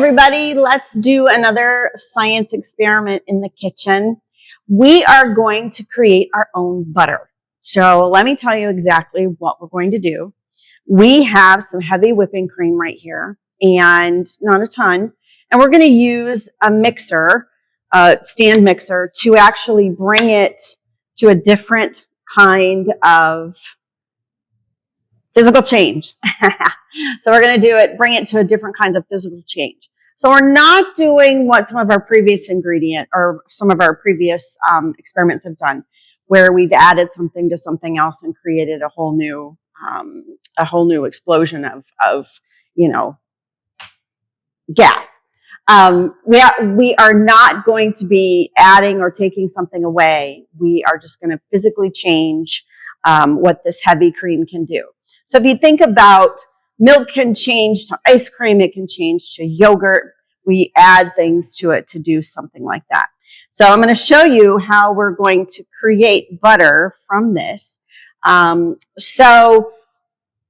everybody, let's do another science experiment in the kitchen. We are going to create our own butter. So let me tell you exactly what we're going to do. We have some heavy whipping cream right here, and not a ton. And we're going to use a mixer, a stand mixer, to actually bring it to a different kind of physical change. So we're going to do it, bring it to a different kinds of physical change. So we're not doing what some of our previous experiments have done, where we've added something to something else and created a whole new explosion of gas. We are not going to be adding or taking something away. We are just going to physically change what this heavy cream can do. So if you think about milk can change to ice cream, it can change to yogurt. We add things to it to do something like that. So I'm going to show you how we're going to create butter from this. So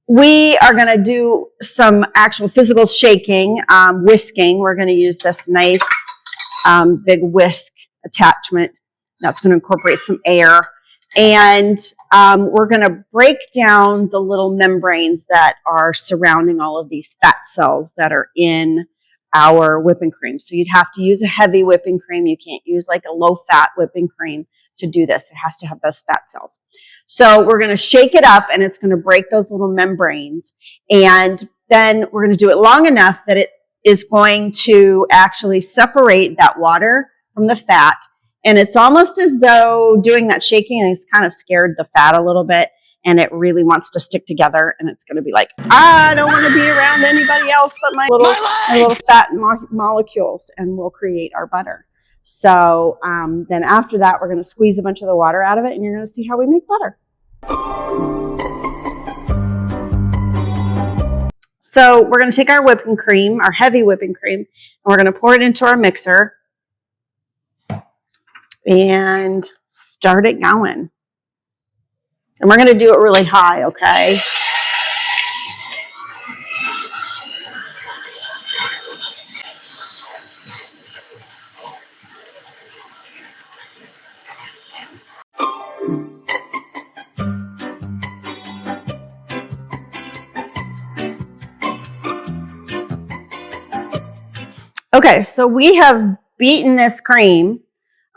we are going to do some actual physical shaking, whisking. We're going to use this nice big whisk attachment. That's going to incorporate some air. And we're going to break down the little membranes that are surrounding all of these fat cells that are in our whipping cream. So you'd have to use a heavy whipping cream. You can't use like a low-fat whipping cream to do this. It has to have those fat cells. So we're going to shake it up, and it's going to break those little membranes. And then we're going to do it long enough that it is going to actually separate that water from the fat. And it's almost as though doing that shaking has kind of scared the fat a little bit, and it really wants to stick together, and it's going to be like, I don't want to be around anybody else but my little fat molecules, and we'll create our butter. So then after that, we're going to squeeze a bunch of the water out of it, and you're going to see how we make butter. So we're going to take our whipping cream, our heavy whipping cream, and we're going to pour it into our mixer and start it going. And we're going to do it really high, okay? Okay, so we have beaten this cream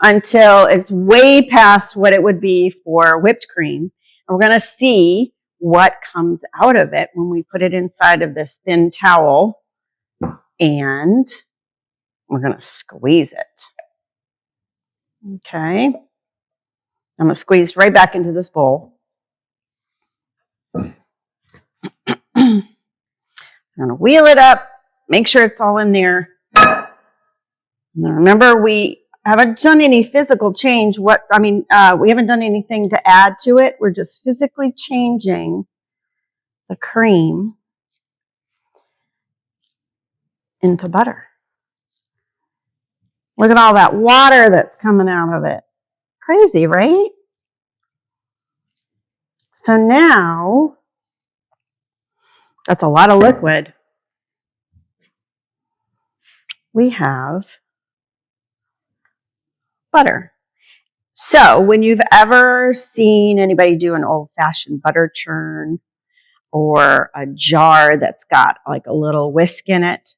until it's way past what it would be for whipped cream. And we're going to see what comes out of it when we put it inside of this thin towel, and we're going to squeeze it. Okay. I'm going to squeeze right back into this bowl. I'm going to wheel it up, make sure it's all in there. Now remember, we haven't done any physical change. We haven't done anything to add to it. We're just physically changing the cream into butter. Look at all that water that's coming out of it. Crazy, right? So now, that's a lot of liquid. We have butter. So when you've ever seen anybody do an old-fashioned butter churn or a jar that's got like a little whisk in it,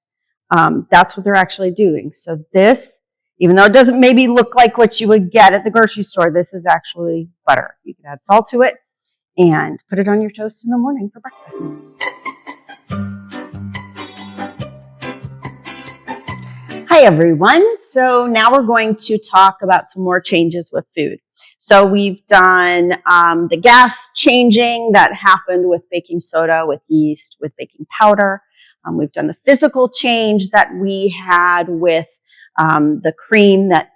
that's what they're actually doing. So this, even though it doesn't maybe look like what you would get at the grocery store, this is actually butter. You can add salt to it and put it on your toast in the morning for breakfast. Hi everyone. So now we're going to talk about some more changes with food. So we've done the gas changing that happened with baking soda, with yeast, with baking powder. We've done the physical change that we had with the cream that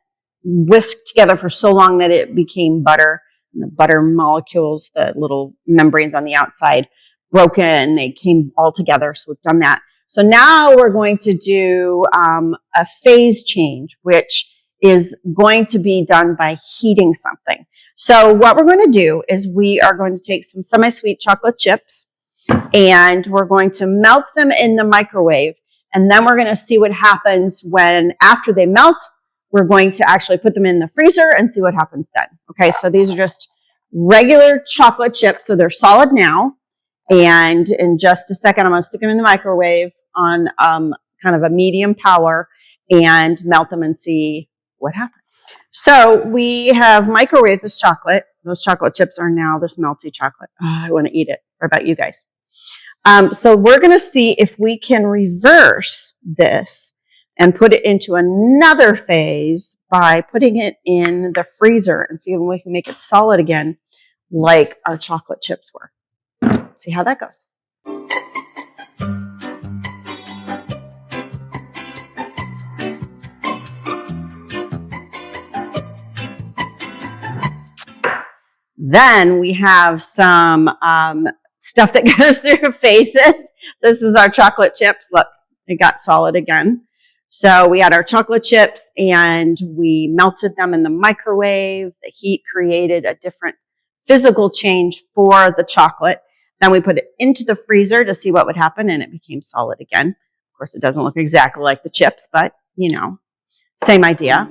whisked together for so long that it became butter. And the butter molecules, the little membranes on the outside, broke in. They came all together. So we've done that. So now we're going to do a phase change, which is going to be done by heating something. So what we're going to do is we are going to take some semi-sweet chocolate chips, and we're going to melt them in the microwave And then we're going to see what happens when, after they melt, we're going to actually put them in the freezer and see what happens then. Okay, so these are just regular chocolate chips, so they're solid now. And in just a second, I'm going to stick them in the microwave on kind of a medium power and melt them and see what happens. So we have microwaved this chocolate. Those chocolate chips are now this melty chocolate. Oh, I want to eat it. What about you guys? So we're going to see if we can reverse this and put it into another phase by putting it in the freezer and see if we can make it solid again like our chocolate chips were. See how that goes. Then we have some stuff that goes through faces. This was our chocolate chips. Look, it got solid again. So we had our chocolate chips and we melted them in the microwave. The heat created a different physical change for the chocolate. Then we put it into the freezer to see what would happen, and it became solid again. Of course, it doesn't look exactly like the chips, but, you know, same idea.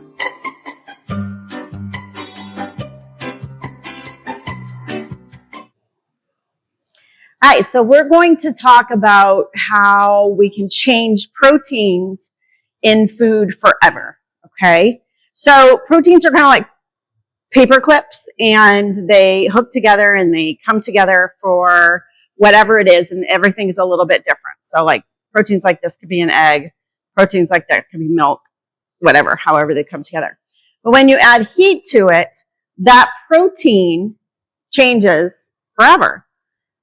All right, so we're going to talk about how we can change proteins in food forever, okay? So proteins are kind of like paper clips, and they hook together and they come together for whatever it is, and everything's a little bit different. So like proteins like this could be an egg, proteins like that could be milk, whatever, however they come together. But when you add heat to it, that protein changes forever.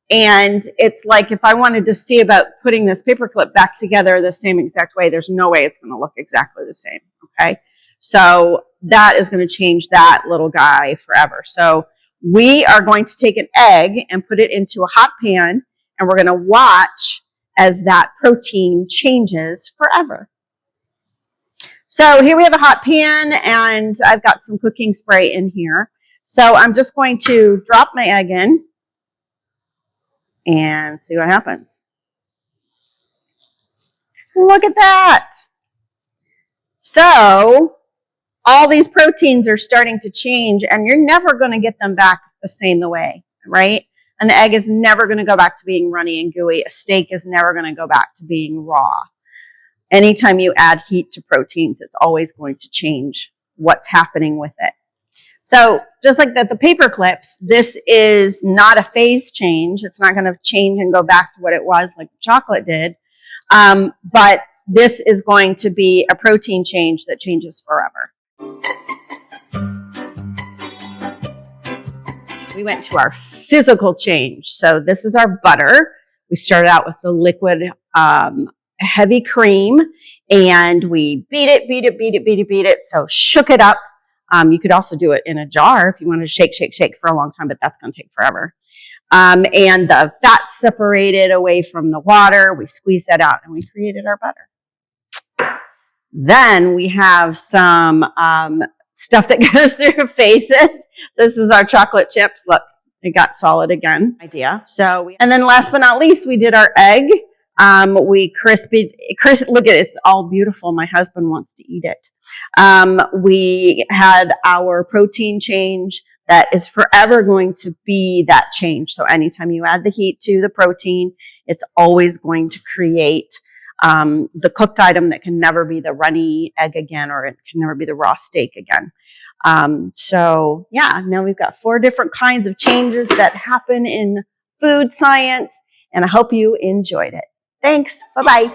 And it's like if I wanted to see about putting this paperclip back together the same exact way, there's no way it's going to look exactly the same, okay? So that is going to change that little guy forever. So we are going to take an egg and put it into a hot pan, and we're going to watch as that protein changes forever. So here we have a hot pan, and I've got some cooking spray in here. So I'm just going to drop my egg in and see what happens. Look at that. So all these proteins are starting to change, and you're never going to get them back the same way, right? An egg is never going to go back to being runny and gooey. A steak is never going to go back to being raw. Anytime you add heat to proteins, it's always going to change what's happening with it. So just like that, the paper clips, this is not a phase change. It's not going to change and go back to what it was like the chocolate did. But this is going to be a protein change that changes forever. We went to our physical change. So this is our butter. We started out with the liquid heavy cream, and we beat it. So shook it up. You could also do it in a jar if you wanted to shake for a long time, but that's going to take forever. And the fat separated away from the water. We squeezed that out, and we created our butter. Then we have some stuff that goes through faces. This was our chocolate chips. Look, it got solid again. And then last but not least, we did our egg. We crispied. Look at it. It's all beautiful. My husband wants to eat it. We had our protein change that is forever going to be that change. So anytime you add the heat to the protein, it's always going to create the cooked item that can never be the runny egg again, or it can never be the raw steak again. So yeah, now we've got 4 different kinds of changes that happen in food science, and I hope you enjoyed it. Thanks. Bye-bye.